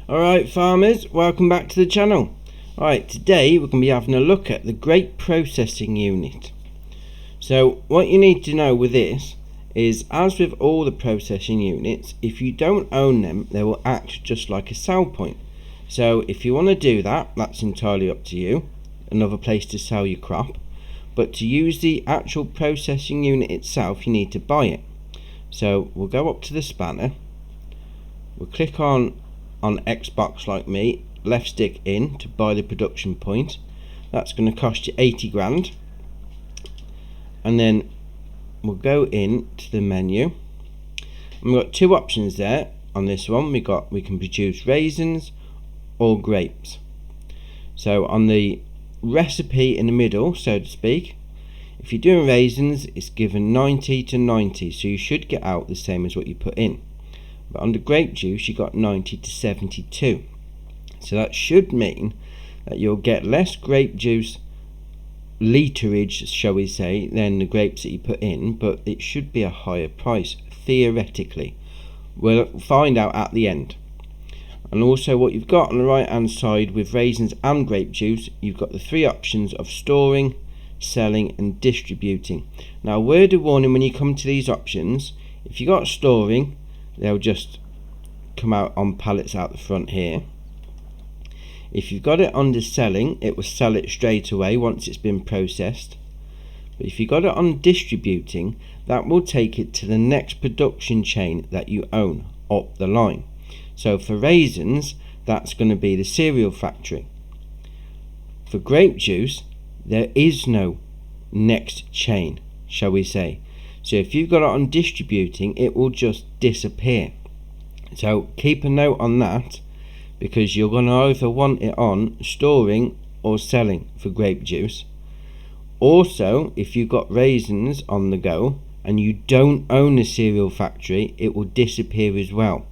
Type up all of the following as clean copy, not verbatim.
Alright farmers, welcome back to the channel. Alright, today we're going to be having a look at the Grape Processing Unit. So what you need to know with this is, as with all the processing units, if you don't own them, they will act just like a sell point. So if you want to do that, that's entirely up to you, another place to sell your crop. But to use the actual processing unit itself, you need to buy it. So we'll go up to the spanner, we'll click on Xbox like me, left stick in to buy the production point. That's going to cost you 80 grand. And then we'll go in to the menu, and we've got two options there. On this one we can produce raisins or grapes. So on the recipe in the middle, so to speak, if you're doing raisins, it's given 90 to 90, so you should get out the same as what you put in. But under grape juice you got 90 to 72, so that should mean that you'll get less grape juice literage, shall we say, than the grapes that you put in, but it should be a higher price theoretically. We'll find out at the end. And also what you've got on the right hand side with raisins and grape juice, you've got the three options of storing, selling and distributing. Now, word of warning when you come to these options, if you got storing, they'll just come out on pallets out the front here. If you've got it under selling, it will sell it straight away once it's been processed. But if you've got it on distributing, that will take it to the next production chain that you own up the line. So for raisins, that's going to be the cereal factory. For grape juice, there is no next chain, shall we say. So if you've got it on distributing, it will just disappear. So keep a note on that, because you're going to either want it on storing or selling for grape juice. Also, if you've got raisins on the go and you don't own the cereal factory, it will disappear as well.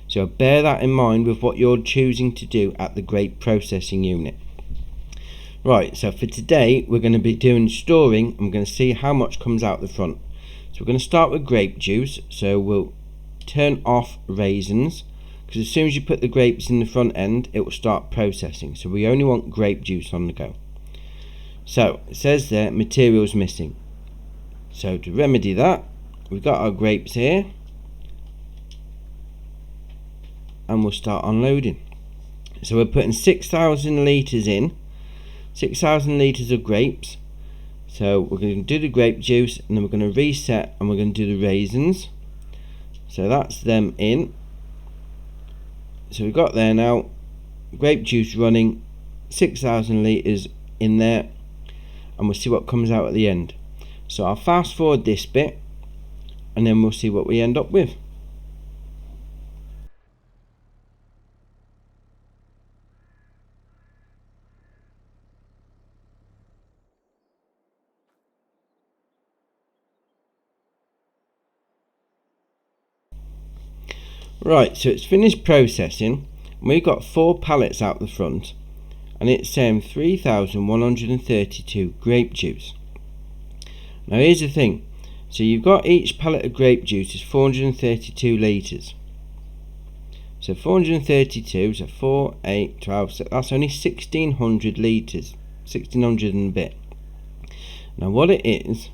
So bear that in mind with what you're choosing to do at the Grape Processing Unit. Right, so for today we're going to be doing storing, and we're going to see how much comes out the front. So we're going to start with grape juice, so we'll turn off raisins, because as soon as you put the grapes in the front end, it will start processing. So we only want grape juice on the go. So it says there, materials missing. So to remedy that, we've got our grapes here, and we'll start unloading. So we're putting 6,000 litres in, 6,000 litres of grapes. So we're going to do the grape juice, and then we're going to reset, and we're going to do the raisins. So that's them in. So we've got there now, grape juice running, 6,000 litres in there, and we'll see what comes out at the end. So I'll fast forward this bit, and then we'll see what we end up with. Right, so it's finished processing. We've got 4 pallets out the front, and it's saying 3,132 grape juice. Now here's the thing, so you've got each pallet of grape juice is 432 litres. So 432, so 4, 8, 12, so that's only 1,600 litres, 1,600 and a bit. Now what it is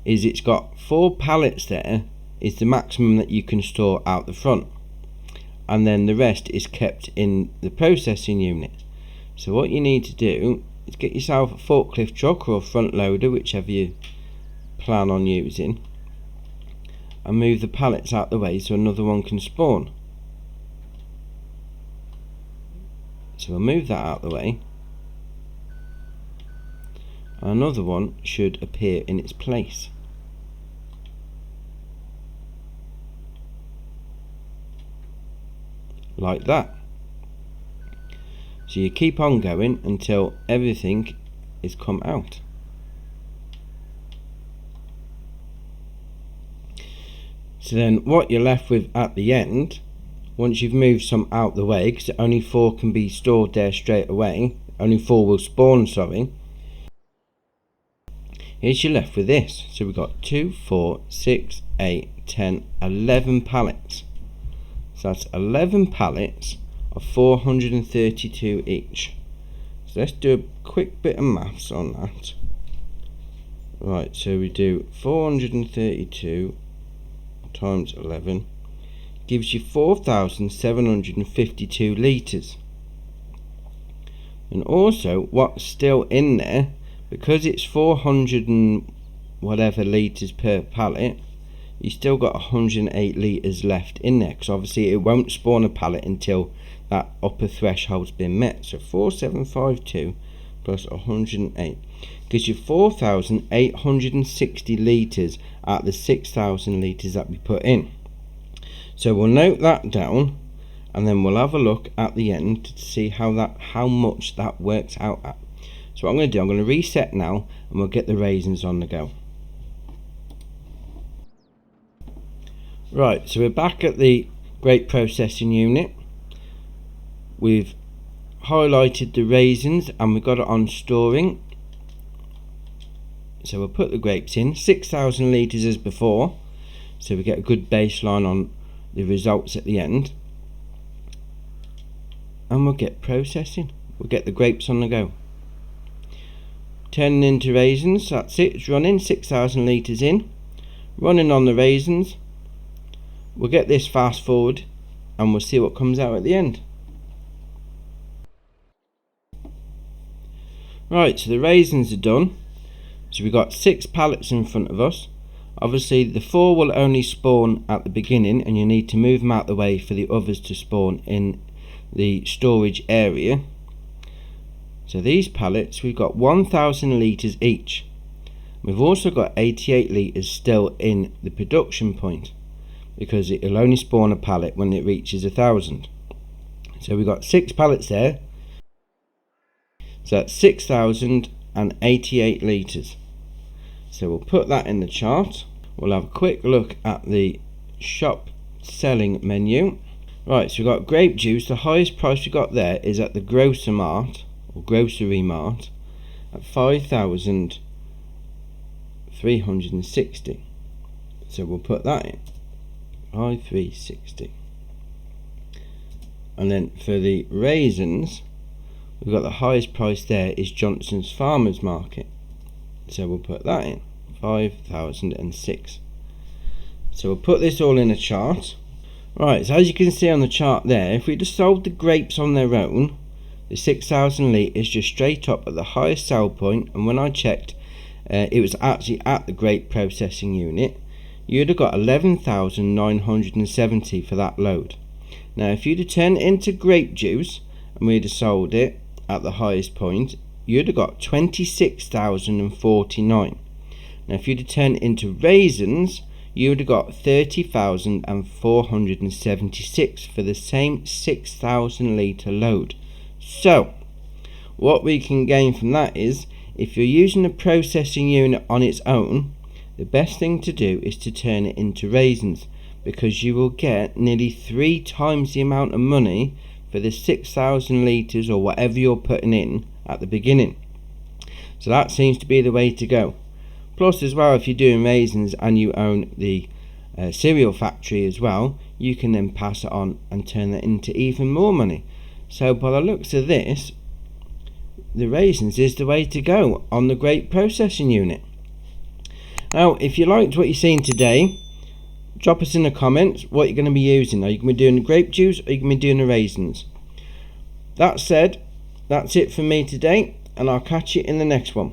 it's got 4 pallets there, is the maximum that you can store out the front, and then the rest is kept in the processing unit. So what you need to do is get yourself a forklift truck or a front loader, whichever you plan on using, and move the pallets out the way so another one can spawn. So we'll move that out the way, another one should appear in its place. Like that. So you keep on going until everything is come out. So then what you're left with at the end, once you've moved some out the way, because only 4 can be stored there straight away, only 4 will spawn, sorry, here's you're left with this. So we've got 2, 4, 6, 8, 10, 11 pallets. So that's 11 pallets of 432 each. So let's do a quick bit of maths on that. Right, so we do 432 times 11 gives you 4,752 litres. And also what's still in there, because it's 400 and whatever litres per pallet, you still got 108 litres left in there, because obviously it won't spawn a pallet until that upper threshold's been met. So 4752 plus 108 gives you 4,860 litres out of the 6,000 litres that we put in. So we'll note that down, and then we'll have a look at the end to see how much that works out at. So what I'm going to do, I'm going to reset now, and we'll get the raisins on the go. Right, so we're back at the Grape Processing Unit. We've highlighted the raisins and we've got it on storing. So we'll put the grapes in, 6,000 litres as before, so we get a good baseline on the results at the end. And we'll get processing. We'll get the grapes on the go. Turning into raisins, that's it, it's running, 6,000 litres in. Running on the raisins. We'll get this fast forward and we'll see what comes out at the end. Right, so the raisins are done. So we've got 6 pallets in front of us. Obviously the 4 will only spawn at the beginning, and you need to move them out the way for the others to spawn in the storage area. So these pallets, we've got 1,000 litres each. We've also got 88 litres still in the production point, because it will only spawn a pallet when it reaches 1,000. So we've got 6 pallets there. So that's 6,088 litres. So we'll put that in the chart. We'll have a quick look at the shop selling menu. Right, so we've got grape juice. The highest price we got there is at the Grocery Mart at 5,360. So we'll put that in, 5,360. And then for the raisins, we've got the highest price there is Johnson's Farmers Market. So we'll put that in, 5,006. So we'll put this all in a chart. Right, so as you can see on the chart there, if we just sold the grapes on their own, the 6,000 litres just straight up at the highest sell point, and when I checked, it was actually at the Grape Processing Unit, you'd have got 11,970 for that load. Now if you'd have turned it into grape juice and we'd have sold it at the highest point, you'd have got 26,049. Now if you'd have turned it into raisins, you would have got 30,476 for the same 6,000 litre load. So what we can gain from that is, if you're using a processing unit on its own, the best thing to do is to turn it into raisins, because you will get nearly 3 times the amount of money for the 6,000 litres or whatever you're putting in at the beginning. So that seems to be the way to go. Plus as well, if you're doing raisins and you own the cereal factory as well, you can then pass it on and turn that into even more money. So by the looks of this, the raisins is the way to go on the Grape Processing Unit. Now if you liked what you've seen today, drop us in the comments what you're going to be using. Are you going to be doing the grape juice, or are you going to be doing the raisins? That said, that's it for me today, and I'll catch you in the next one.